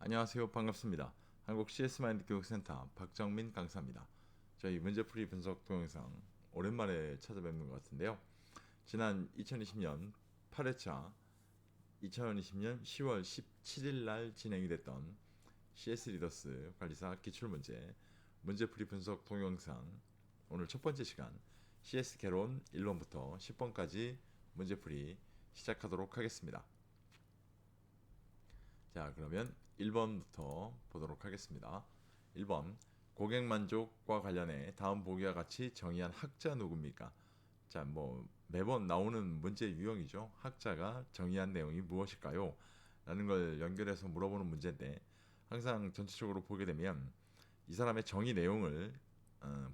안녕하세요. 반갑습니다. 한국 CS마인드 교육센터 박정민 강사입니다. 저희 문제풀이 분석 동영상 오랜만에 찾아뵙는 것 같은데요. 지난 2020년 8회차 2020년 10월 17일 날 진행이 됐던 CS 리더스 관리사 기출문제 문제풀이 분석 동영상 오늘 첫 번째 시간 CS 개론 1번부터 10번까지 문제풀이 시작하도록 하겠습니다. 자, 그러면 1번부터 보도록 하겠습니다. 1번 고객 만족과 관련해 다음 보기와 같이 정의한 학자 누굽니까? 자, 매번 나오는 문제 유형이죠. 학자가 정의한 내용이 무엇일까요? 라는 걸 연결해서 물어보는 문제인데 항상 전체적으로 보게 되면 이 사람의 정의 내용을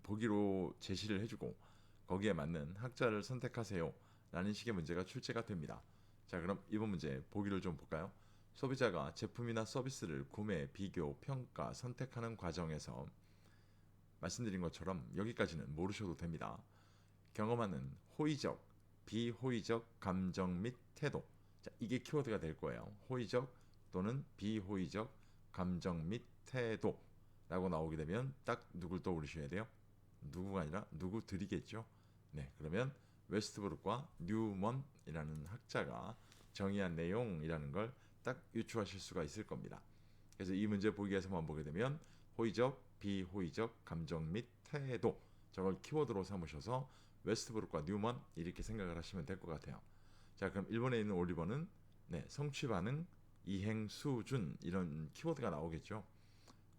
보기로 제시를 해주고 거기에 맞는 학자를 선택하세요 라는 식의 문제가 출제가 됩니다. 자, 그럼 이번 문제 보기를 좀 볼까요? 소비자가 제품이나 서비스를 구매, 비교, 평가, 선택하는 과정에서 말씀드린 것처럼 여기까지는 모르셔도 됩니다. 경험하는 호의적, 비호의적 감정 및 태도. 자, 이게 키워드가 될 거예요. 호의적 또는 비호의적 감정 및 태도라고 나오게 되면 딱 누굴 떠올리셔야 돼요? 누구가 아니라 누구들이겠죠. 네, 그러면 웨스트브룩과 뉴먼이라는 학자가 정의한 내용이라는 걸 딱 유추하실 수가 있을 겁니다. 그래서 이 문제 보기에서만 보게 되면 호의적, 비호의적 감정 및 태도 저걸 키워드로 삼으셔서 웨스트브룩과 뉴먼 이렇게 생각을 하시면 될 것 같아요. 자, 그럼 1번에 있는 올리버는 성취 반응, 이행 수준 이런 키워드가 나오겠죠.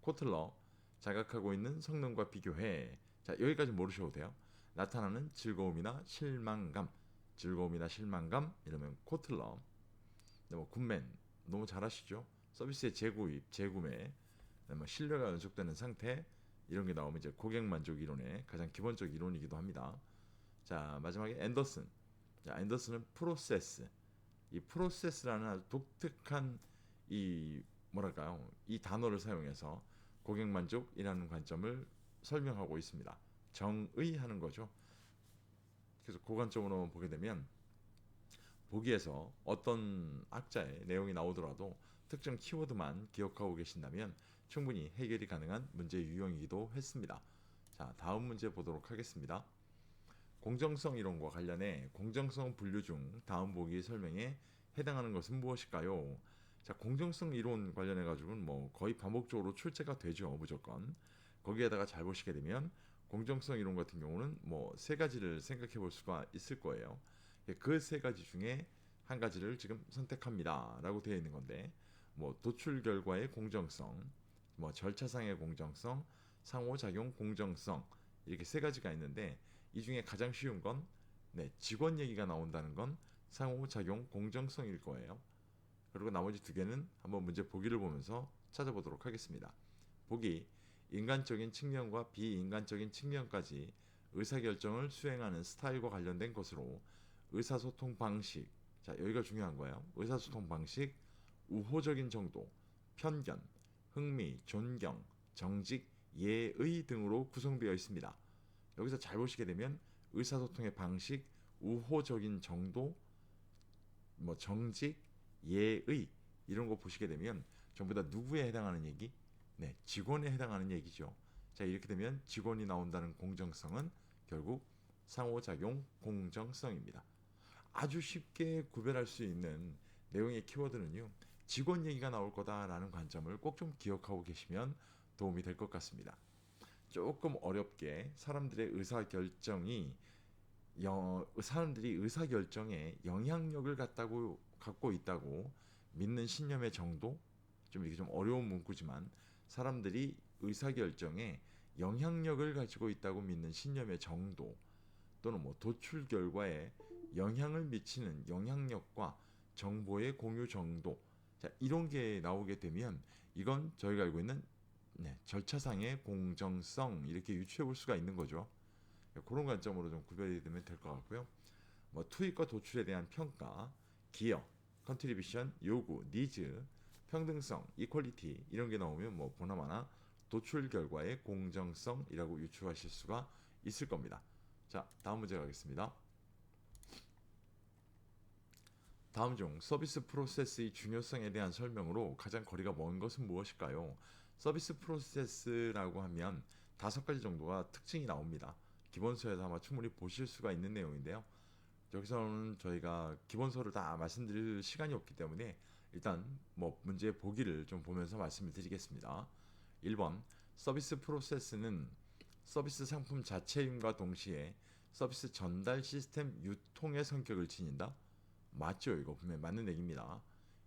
코틀러 자각하고 있는 성능과 비교해. 자, 여기까지 모르셔도 돼요. 나타나는 즐거움이나 실망감, 이러면 코틀러. 굿맨 너무 잘하시죠. 서비스의 재구입, 재구매, 신뢰가 연속되는 상태 이런 게 나오면 이제 고객 만족 이론의 가장 기본적 이론이기도 합니다. 자, 마지막에 앤더슨. 자, 앤더슨은 프로세스. 이 프로세스라는 아주 독특한 이 이 단어를 사용해서 고객 만족이라는 관점을 설명하고 있습니다. 정의하는 거죠. 그래서 그 관점으로 보게 되면 보기에서 어떤 학자의 내용이 나오더라도 특정 키워드만 기억하고 계신다면 충분히 해결이 가능한 문제 유형이기도 했습니다. 자, 다음 문제 보도록 하겠습니다. 공정성 이론과 관련해 공정성 분류 중 다음 보기 설명에 해당하는 것은 무엇일까요? 자, 공정성 이론 관련해 가지고는 거의 반복적으로 출제가 되죠, 무조건. 거기에다가 잘 보시게 되면 공정성 이론 같은 경우는 세 가지를 생각해 볼 수가 있을 거예요. 그 세 가지 중에 한 가지를 지금 선택합니다라고 되어 있는 건데, 도출 결과의 공정성, 절차상의 공정성, 상호작용 공정성 이렇게 세 가지가 있는데 이 중에 가장 쉬운 건 직원 얘기가 나온다는 건 상호작용 공정성일 거예요. 그리고 나머지 두 개는 한번 문제 보기를 보면서 찾아보도록 하겠습니다. 보기, 인간적인 측면과 비인간적인 측면까지 의사결정을 수행하는 스타일과 관련된 것으로 의사소통 방식, 자, 여기가 중요한 거예요. 의사소통 방식, 우호적인 정도, 편견, 흥미, 존경, 정직, 예의 등으로 구성되어 있습니다. 여기서 잘 보시게 되면 의사소통의 방식, 우호적인 정도, 정직, 예의 이런 거 보시게 되면 전부 다 누구에 해당하는 얘기? 직원에 해당하는 얘기죠. 자, 이렇게 되면 직원이 나온다는 공정성은 결국 상호작용 공정성입니다. 아주 쉽게 구별할 수 있는 내용의 키워드는요, 직원 얘기가 나올 거다라는 관점을 꼭 좀 기억하고 계시면 도움이 될 것 같습니다. 조금 어렵게 사람들이 의사결정에 영향력을 갖고 있다고 믿는 신념의 정도, 좀 이게 좀 어려운 문구지만 사람들이 의사결정에 영향력을 가지고 있다고 믿는 신념의 정도 또는 도출 결과에 영향을 미치는 영향력과 정보의 공유 정도, 자, 이런 게 나오게 되면 이건 저희가 알고 있는 절차상의 공정성 이렇게 유추해 볼 수가 있는 거죠. 그런 관점으로 좀 구별이 되면 될 것 같고요. 투입과 도출에 대한 평가, 기여, 컨트리뷰션, 요구, 니즈, 평등성, 이퀄리티 이런 게 나오면 보나마나 도출 결과의 공정성이라고 유추하실 수가 있을 겁니다. 자, 다음 문제 가겠습니다. 다음 중 서비스 프로세스의 중요성에 대한 설명으로 가장 거리가 먼 것은 무엇일까요? 서비스 프로세스라고 하면 5가지 정도가 특징이 나옵니다. 기본서에서 아마 충분히 보실 수가 있는 내용인데요. 여기서는 저희가 기본서를 다 말씀드릴 시간이 없기 때문에 일단 뭐 문제 보기를 좀 보면서 말씀을 드리겠습니다. 1번 서비스 프로세스는 서비스 상품 자체임과 동시에 서비스 전달 시스템 유통의 성격을 지닌다. 맞죠? 이거 분명히 맞는 얘기입니다.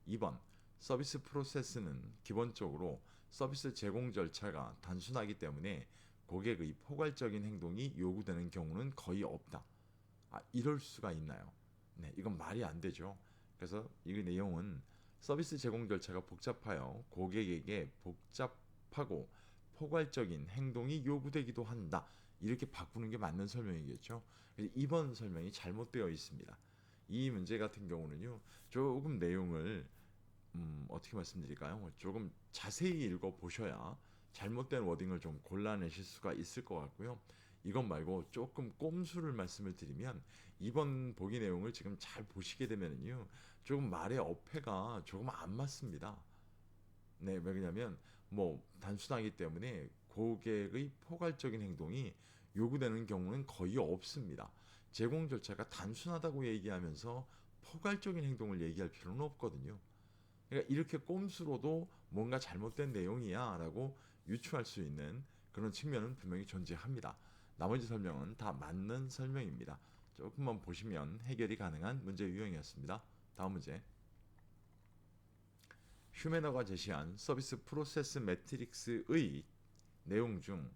2번 서비스 프로세스는 기본적으로 서비스 제공 절차가 단순하기 때문에 고객의 포괄적인 행동이 요구되는 경우는 거의 없다. 이럴 수가 있나요? 네, 이건 말이 안 되죠. 그래서 이 내용은 서비스 제공 절차가 복잡하여 고객에게 복잡하고 포괄적인 행동이 요구되기도 한다. 이렇게 바꾸는 게 맞는 설명이겠죠. 그래서 이번 설명이 잘못되어 있습니다. 이 문제 같은 경우는요, 조금 내용을 어떻게 말씀드릴까요? 조금 자세히 읽어 보셔야 잘못된 워딩을 좀 골라내실 수가 있을 것 같고요. 이것 말고 조금 꼼수를 말씀을 드리면 이번 보기 내용을 지금 잘 보시게 되면요, 조금 말의 어폐가 조금 안 맞습니다. 네, 왜 그러냐면 뭐 단순하기 때문에 고객의 포괄적인 행동이 요구되는 경우는 거의 없습니다. 제공 절차가 단순하다고 얘기하면서 포괄적인 행동을 얘기할 필요는 없거든요. 그러니까 이렇게 꼼수로도 뭔가 잘못된 내용이야라고 유추할 수 있는 그런 측면은 분명히 존재합니다. 나머지 설명은 다 맞는 설명입니다. 조금만 보시면 해결이 가능한 문제 유형이었습니다. 다음 문제. 휴메너가 제시한 서비스 프로세스 매트릭스의 내용 중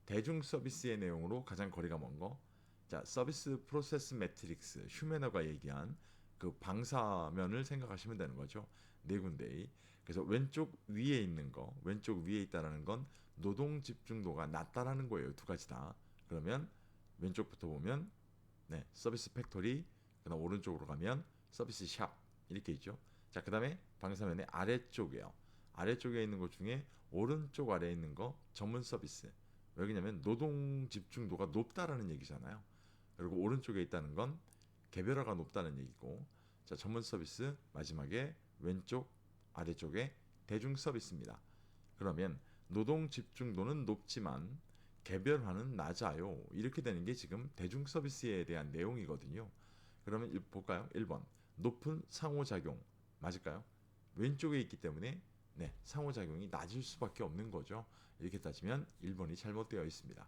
대중 서비스의 내용으로 가장 거리가 먼 거. 자, 서비스 프로세스 매트릭스 휴메너가 얘기한 그 방사면을 생각하시면 되는 거죠. 네 군데의. 그래서 왼쪽 위에 있는 거, 왼쪽 위에 있다라는 건 노동 집중도가 낮다라는 거예요. 두 가지 다. 그러면 왼쪽부터 보면 네, 서비스 팩토리, 그다음 오른쪽으로 가면 서비스 샵 이렇게 있죠. 자, 그다음에 방사면의 아래쪽에요. 아래쪽에 있는 것 중에 오른쪽 아래에 있는 거 전문 서비스. 왜냐면 노동 집중도가 높다라는 얘기잖아요. 그리고 오른쪽에 있다는 건 개별화가 높다는 얘기고, 자, 전문 서비스 마지막에 왼쪽 아래쪽에 대중 서비스입니다. 그러면 노동 집중도는 높지만 개별화는 낮아요. 이렇게 되는 게 지금 대중 서비스에 대한 내용이거든요. 그러면 볼까요? 1번 높은 상호작용 맞을까요? 왼쪽에 있기 때문에 네, 상호작용이 낮을 수밖에 없는 거죠. 이렇게 따지면 1번이 잘못되어 있습니다.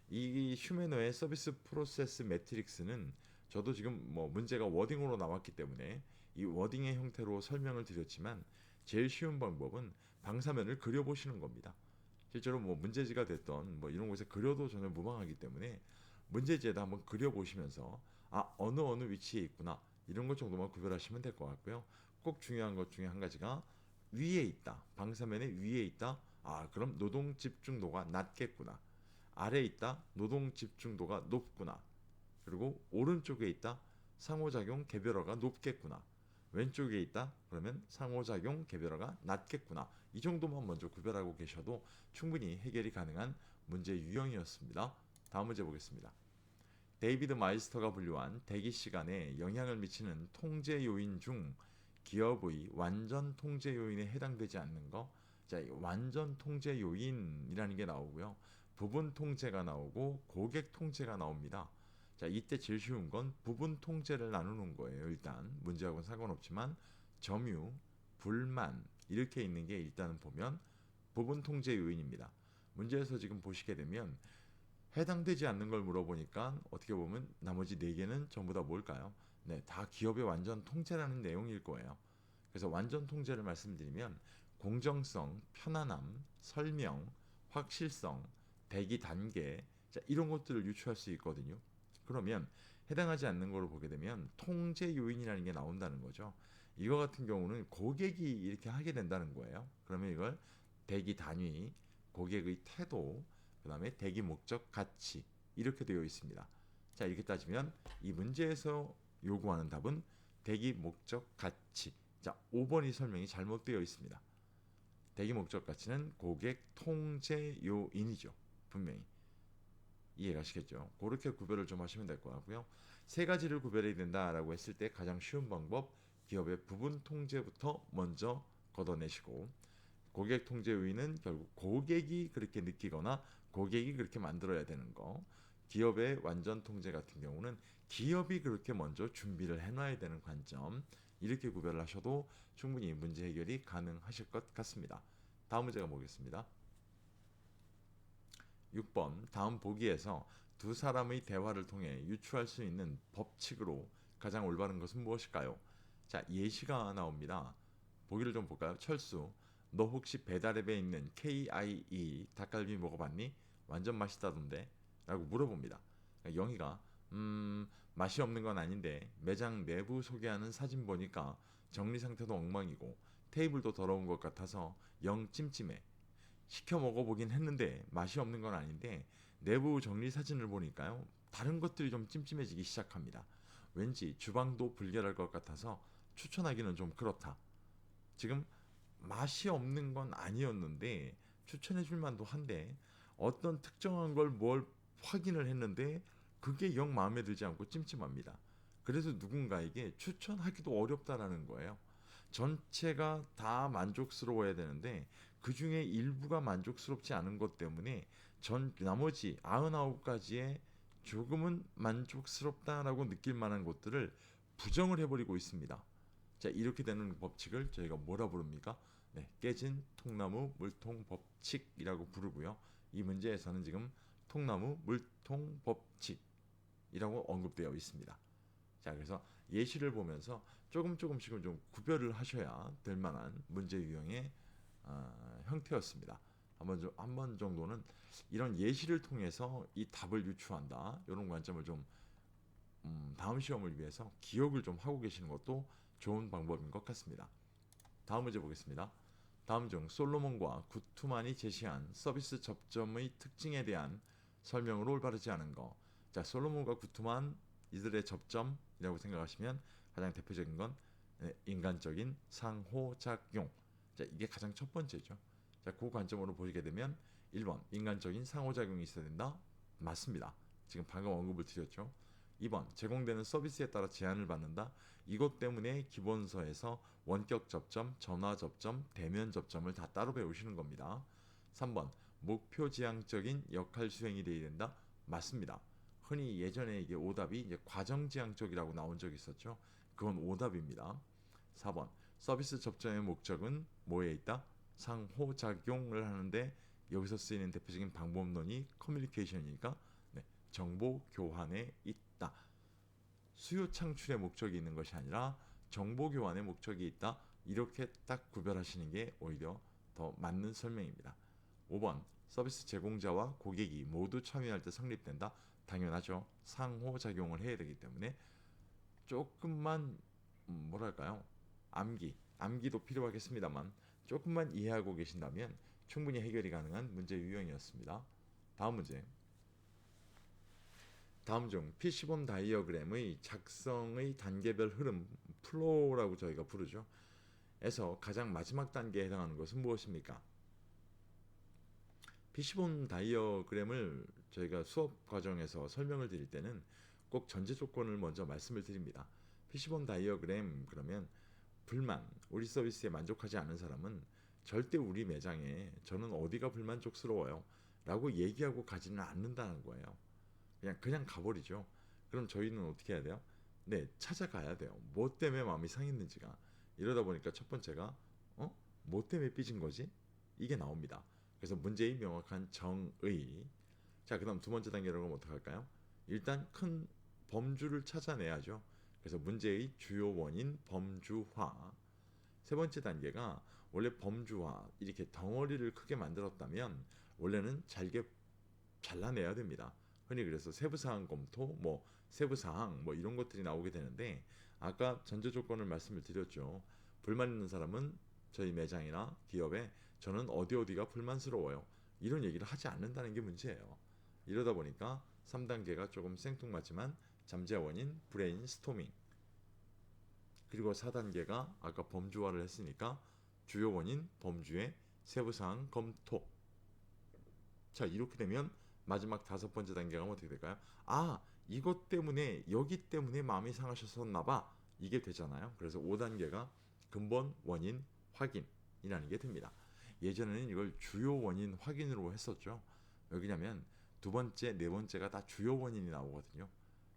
이 휴메너의 서비스 프로세스 매트릭스는 저도 지금 뭐 문제가 워딩으로 나왔기 때문에 이 워딩의 형태로 설명을 드렸지만 제일 쉬운 방법은 방사면을 그려보시는 겁니다. 실제로 뭐 문제지가 됐던 뭐 이런 곳에 그려도 전혀 무방하기 때문에 문제지에다 한번 그려보시면서 어느 위치에 있구나 이런 것 정도만 구별하시면 될 것 같고요. 꼭 중요한 것 중에 한 가지가 위에 있다. 방사면의 위에 있다. 그럼 노동 집중도가 낮겠구나. 아래에 있다. 노동 집중도가 높구나. 그리고 오른쪽에 있다. 상호작용 개별화가 높겠구나. 왼쪽에 있다. 그러면 상호작용 개별화가 낮겠구나. 이 정도만 먼저 구별하고 계셔도 충분히 해결이 가능한 문제 유형이었습니다. 다음 문제 보겠습니다. 데이비드 마이스터가 분류한 대기 시간에 영향을 미치는 통제 요인 중 기업의 완전 통제 요인에 해당되지 않는 거. 자, 완전 통제 요인이라는 게 나오고요. 부분 통제가 나오고 고객 통제가 나옵니다. 자, 이때 제일 쉬운 건 부분 통제를 나누는 거예요. 일단 문제하고는 상관없지만 점유, 불만 이렇게 있는 게 일단은 보면 부분 통제 요인입니다. 문제에서 지금 보시게 되면 해당되지 않는 걸 물어보니까 어떻게 보면 나머지 4개는 전부 다 뭘까요? 네, 다 기업의 완전 통제라는 내용일 거예요. 그래서 완전 통제를 말씀드리면 공정성, 편안함, 설명, 확실성, 대기 단계, 자, 이런 것들을 유추할 수 있거든요. 그러면 해당하지 않는 걸로 보게 되면 통제 요인이라는 게 나온다는 거죠. 이거 같은 경우는 고객이 이렇게 하게 된다는 거예요. 그러면 이걸 대기 단위, 고객의 태도, 그 다음에 대기 목적 가치 이렇게 되어 있습니다. 자, 이렇게 따지면 이 문제에서 요구하는 답은 대기 목적 가치. 자, 5번이 설명이 잘못되어 있습니다. 대기 목적 가치는 고객 통제 요인이죠. 분명히. 이해가시겠죠? 그렇게 구별을 좀 하시면 될 것 같고요. 세 가지를 구별해야 된다라고 했을 때 가장 쉬운 방법 기업의 부분 통제부터 먼저 걷어내시고, 고객 통제 우위는 결국 고객이 그렇게 느끼거나 고객이 그렇게 만들어야 되는 거, 기업의 완전 통제 같은 경우는 기업이 그렇게 먼저 준비를 해놔야 되는 관점, 이렇게 구별을 하셔도 충분히 문제 해결이 가능하실 것 같습니다. 다음 문제가 보겠습니다. 6번 다음 보기에서 두 사람의 대화를 통해 유추할 수 있는 법칙으로 가장 올바른 것은 무엇일까요? 자, 예시가 나옵니다. 보기를 좀 볼까요? 철수, 너 혹시 배달앱에 있는 KIE 닭갈비 먹어봤니? 완전 맛있다던데? 라고 물어봅니다. 영희가 맛이 없는 건 아닌데 매장 내부 소개하는 사진 보니까 정리 상태도 엉망이고 테이블도 더러운 것 같아서 영 찜찜해. 시켜 먹어보긴 했는데 맛이 없는 건 아닌데 내부 정리 사진을 보니까요, 다른 것들이 좀 찜찜해지기 시작합니다. 왠지 주방도 불결할 것 같아서 추천하기는 좀 그렇다. 지금 맛이 없는 건 아니었는데 추천해 줄 만도 한데 어떤 특정한 걸 뭘 확인을 했는데 그게 영 마음에 들지 않고 찜찜합니다. 그래서 누군가에게 추천하기도 어렵다라는 거예요. 전체가 다 만족스러워야 되는데 그 중에 일부가 만족스럽지 않은 것 때문에 전 나머지 99가지의 조금은 만족스럽다라고 느낄 만한 것들을 부정을 해버리고 있습니다. 자, 이렇게 되는 법칙을 저희가 뭐라 부릅니까? 네, 깨진 통나무 물통 법칙이라고 부르고요. 이 문제에서는 지금 통나무 물통 법칙이라고 언급되어 있습니다. 자, 그래서 예시를 보면서 조금씩은 좀 구별을 하셔야 될 만한 문제 유형의 형태였습니다. 한 번 정도는 이런 예시를 통해서 이 답을 유추한다, 이런 관점을 좀 다음 시험을 위해서 기억을 좀 하고 계시는 것도 좋은 방법인 것 같습니다. 다음 문제 보겠습니다. 다음 중 솔로몬과 구투만이 제시한 서비스 접점의 특징에 대한 설명으로 올바르지 않은 거. 자, 솔로몬과 구투만 이들의 접점이라고 생각하시면 가장 대표적인 건 인간적인 상호작용. 자, 이게 가장 첫 번째죠. 자, 그 관점으로 보시게 되면 1번 인간적인 상호작용이 있어야 된다. 맞습니다. 지금 방금 언급을 드렸죠. 2번 제공되는 서비스에 따라 제한을 받는다. 이것 때문에 기본서에서 원격 접점, 전화 접점, 대면 접점을 다 따로 배우시는 겁니다. 3번 목표 지향적인 역할 수행이 되어야 된다. 맞습니다. 흔히 예전에 이게 오답이 이제 과정지향적이라고 나온 적이 있었죠. 그건 오답입니다. 4번 서비스 접점의 목적은 뭐에 있다? 상호작용을 하는데 여기서 쓰이는 대표적인 방법론이 커뮤니케이션이니까 네, 정보 교환에 있다. 수요 창출의 목적이 있는 것이 아니라 정보 교환의 목적이 있다. 이렇게 딱 구별하시는 게 오히려 더 맞는 설명입니다. 5번 서비스 제공자와 고객이 모두 참여할 때 성립된다. 당연하죠. 상호작용을 해야 되기 때문에 조금만 뭐랄까요, 암기도 필요하겠습니다만 조금만 이해하고 계신다면 충분히 해결이 가능한 문제 유형이었습니다. 다음 문제. 다음 중 피시본 다이어그램의 작성의 단계별 흐름, 플로우라고 저희가 부르죠, 에서 가장 마지막 단계에 해당하는 것은 무엇입니까? 피시본 다이어그램을 저희가 수업 과정에서 설명을 드릴 때는 꼭 전제 조건을 먼저 말씀을 드립니다. 피시본 다이어그램 그러면 불만, 우리 서비스에 만족하지 않은 사람은 절대 우리 매장에 저는 어디가 불만족스러워요 라고 얘기하고 가지는 않는다는 거예요. 그냥 가버리죠. 그럼 저희는 어떻게 해야 돼요? 네, 찾아가야 돼요. 뭐 때문에 마음이 상했는지가. 이러다 보니까 첫 번째가 뭐 때문에 삐진 거지? 이게 나옵니다. 그래서 문제의 명확한 정의. 자, 그다음 두 번째 단계로 가면 어떡할까요? 일단 큰 범주를 찾아내야죠. 그래서 문제의 주요 원인 범주화. 세 번째 단계가 원래 범주화, 이렇게 덩어리를 크게 만들었다면 원래는 잘게 잘라내야 됩니다. 흔히 그래서 세부사항 검토, 뭐 세부사항 뭐 이런 것들이 나오게 되는데, 아까 전제 조건을 말씀을 드렸죠. 불만 있는 사람은 저희 매장이나 기업에 저는 어디가 불만스러워요, 이런 얘기를 하지 않는다는 게 문제예요. 이러다 보니까 3단계가 조금 생뚱맞지만 잠재 원인 브레인스토밍, 그리고 4단계가 아까 범주화를 했으니까 주요 원인 범주의 세부사항 검토. 자, 이렇게 되면 마지막 다섯 번째 단계가 어떻게 될까요? 아, 이것 때문에 여기 때문에 마음이 상하셨었나봐. 이게 되잖아요. 그래서 5단계가 근본 원인 확인이라는 게 됩니다. 예전에는 이걸 주요 원인 확인으로 했었죠. 왜냐면 두 번째, 네 번째가 다 주요 원인이 나오거든요.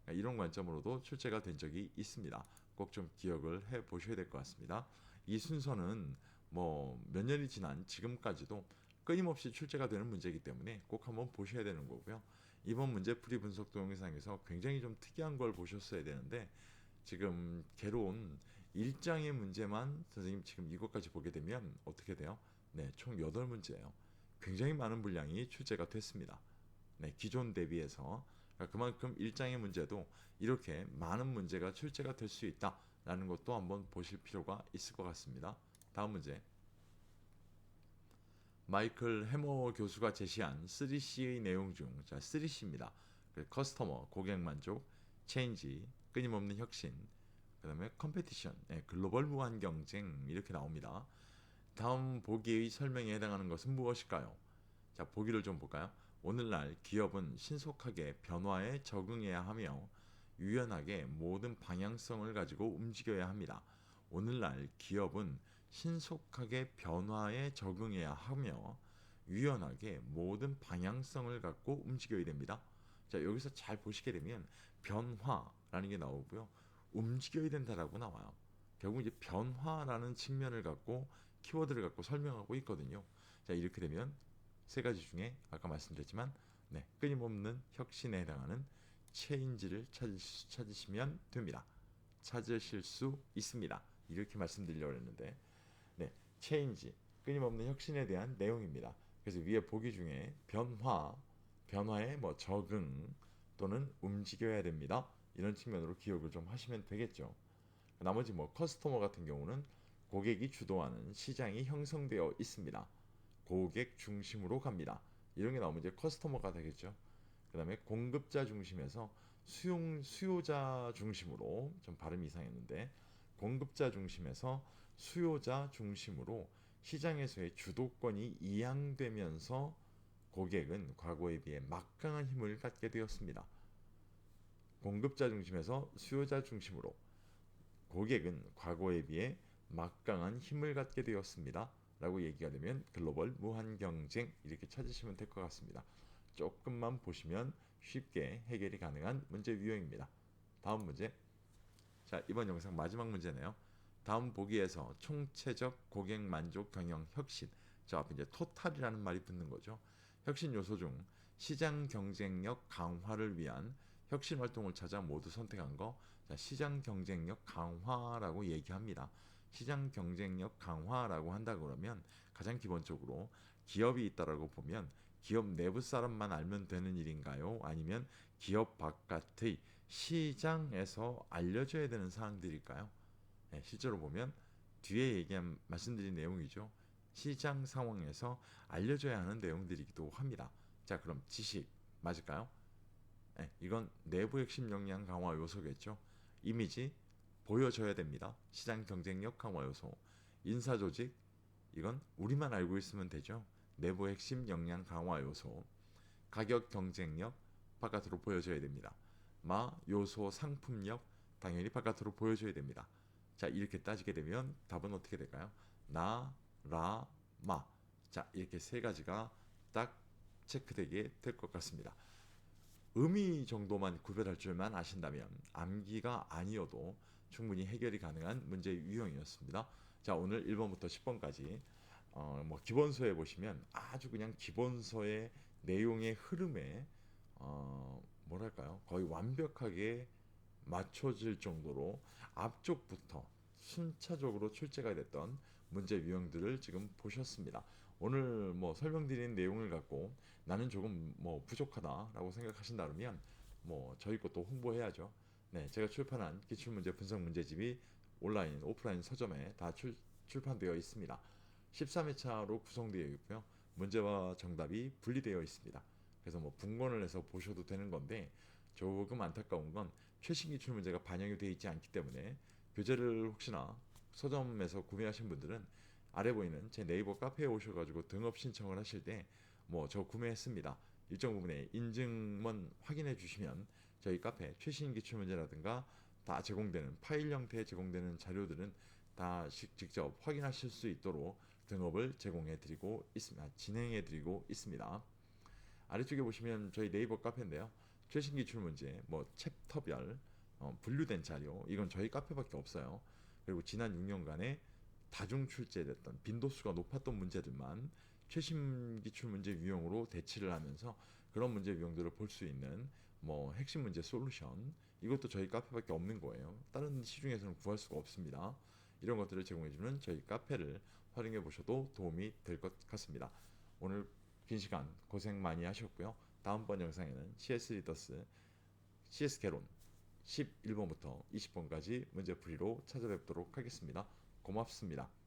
그러니까 이런 관점으로도 출제가 된 적이 있습니다. 꼭 좀 기억을 해 보셔야 될 것 같습니다. 이 순서는 뭐 몇 년이 지난 지금까지도 끊임없이 출제가 되는 문제이기 때문에 꼭 한번 보셔야 되는 거고요. 이번 문제 풀이 분석 동영상에서 굉장히 좀 특이한 걸 보셨어야 되는데 지금 개론 1장의 문제만 선생님 지금 이것까지 보게 되면 어떻게 돼요? 네, 총 8문제예요. 굉장히 많은 분량이 출제가 됐습니다. 네, 기존 대비해서 그만큼 1장의 문제도 이렇게 많은 문제가 출제가 될 수 있다라는 것도 한번 보실 필요가 있을 것 같습니다. 다음 문제. 마이클 해머 교수가 제시한 3C의 내용 중 3C입니다. 커스터머, 고객 만족, 체인지, 끊임없는 혁신, 그 다음에 컴페티션, 글로벌 무한 경쟁 이렇게 나옵니다. 다음 보기의 설명에 해당하는 것은 무엇일까요? 자, 보기를 좀 볼까요? 오늘날 기업은 신속하게 변화에 적응해야 하며 유연하게 모든 방향성을 가지고 움직여야 합니다. 오늘날 기업은 신속하게 변화에 적응해야 하며 유연하게 모든 방향성을 갖고 움직여야 됩니다. 자, 여기서 잘 보시게 되면 변화라는 게 나오고요. 움직여야 된다라고 나와요. 결국 이제 변화라는 측면을 갖고 키워드를 갖고 설명하고 있거든요. 자, 이렇게 되면 세 가지 중에 아까 말씀드렸지만 끊임없는 혁신에 해당하는 체인지를 찾으시면 됩니다. 찾으실 수 있습니다. 이렇게 말씀드리려고 했는데 체인지, 끊임없는 혁신에 대한 내용입니다. 그래서 위에 보기 중에 변화에 뭐 적응 또는 움직여야 됩니다. 이런 측면으로 기억을 좀 하시면 되겠죠. 나머지 뭐 커스터머 같은 경우는 고객이 주도하는 시장이 형성되어 있습니다. 고객 중심으로 갑니다. 이런 게 나오면 이제 커스터머가 되겠죠. 그 다음에 공급자 중심에서 수요자 중심으로 좀 발음이 이상했는데 공급자 중심에서 수요자 중심으로 시장에서의 주도권이 이양되면서 고객은 과거에 비해 막강한 힘을 갖게 되었습니다. 공급자 중심에서 수요자 중심으로 고객은 과거에 비해 막강한 힘을 갖게 되었습니다. 라고 얘기가 되면 글로벌 무한 경쟁 이렇게 찾으시면 될 것 같습니다. 조금만 보시면 쉽게 해결이 가능한 문제 유형입니다. 다음 문제. 자, 이번 영상 마지막 문제네요. 다음 보기에서 총체적 고객 만족 경영 혁신. 저 앞에 이제 토탈이라는 말이 붙는 거죠. 혁신 요소 중 시장 경쟁력 강화를 위한 혁신 활동을 찾아 모두 선택한 거. 자, 시장 경쟁력 강화라고 얘기합니다. 시장 경쟁력 강화라고 한다 그러면 가장 기본적으로 기업이 있다라고 보면 기업 내부 사람만 알면 되는 일인가요? 아니면 기업 바깥의 시장에서 알려줘야 되는 사항들일까요? 실제로 보면 뒤에 말씀드린 내용이죠. 시장 상황에서 알려줘야 하는 내용들이기도 합니다. 자, 그럼 지식 맞을까요? 이건 내부 핵심 역량 강화 요소겠죠. 이미지 보여줘야 됩니다. 시장 경쟁력 강화 요소. 인사 조직 이건 우리만 알고 있으면 되죠. 내부 핵심 역량 강화 요소. 가격 경쟁력 바깥으로 보여줘야 됩니다. 요소 상품력 당연히 바깥으로 보여줘야 됩니다. 자, 이렇게 따지게 되면 답은 어떻게 될까요? 마. 자, 이렇게 세 가지가 딱 체크되게 될 것 같습니다. 의미 정도만 구별할 줄만 아신다면 암기가 아니어도 충분히 해결이 가능한 문제 유형이었습니다. 자, 오늘 1번부터 10번까지 뭐 기본서에 보시면 아주 그냥 기본서의 내용의 흐름에 뭐랄까요? 거의 완벽하게 맞춰질 정도로 앞쪽부터 순차적으로 출제가 됐던 문제 유형들을 지금 보셨습니다. 오늘 뭐 설명드린 내용을 갖고 나는 조금 뭐 부족하다라고 생각하신다면 뭐 저희 것도 홍보해야죠. 네, 제가 출판한 기출문제 분석 문제집이 온라인, 오프라인 서점에 다 출판되어 있습니다. 13회차로 구성되어 있고요. 문제와 정답이 분리되어 있습니다. 그래서 뭐 분권을 해서 보셔도 되는 건데 조금 안타까운 건 최신 기출 문제가 반영이 되어 있지 않기 때문에 교재를 혹시나 서점에서 구매하신 분들은 아래 보이는 제 네이버 카페에 오셔가지고 등업 신청을 하실 때 뭐 저 구매했습니다. 일정 부분에 인증만 확인해 주시면 저희 카페 최신 기출 문제라든가 다 제공되는 파일 형태에 제공되는 자료들은 다 직접 확인하실 수 있도록 등업을 진행해 드리고 있습니다. 아래쪽에 보시면 저희 네이버 카페인데요. 최신 기출 문제, 뭐 챕터별 분류된 자료, 이건 저희 카페밖에 없어요. 그리고 지난 6년간에 다중 출제됐던 빈도수가 높았던 문제들만 최신 기출 문제 유형으로 대치를 하면서 그런 문제 유형들을 볼 수 있는 뭐 핵심 문제 솔루션, 이것도 저희 카페밖에 없는 거예요. 다른 시중에서는 구할 수가 없습니다. 이런 것들을 제공해주는 저희 카페를 활용해 보셔도 도움이 될 것 같습니다. 오늘 긴 시간 고생 많이 하셨고요. 다음번 영상에는 CS 리더스 CS 개론 11번부터 20번까지 문제풀이로 찾아뵙도록 하겠습니다. 고맙습니다.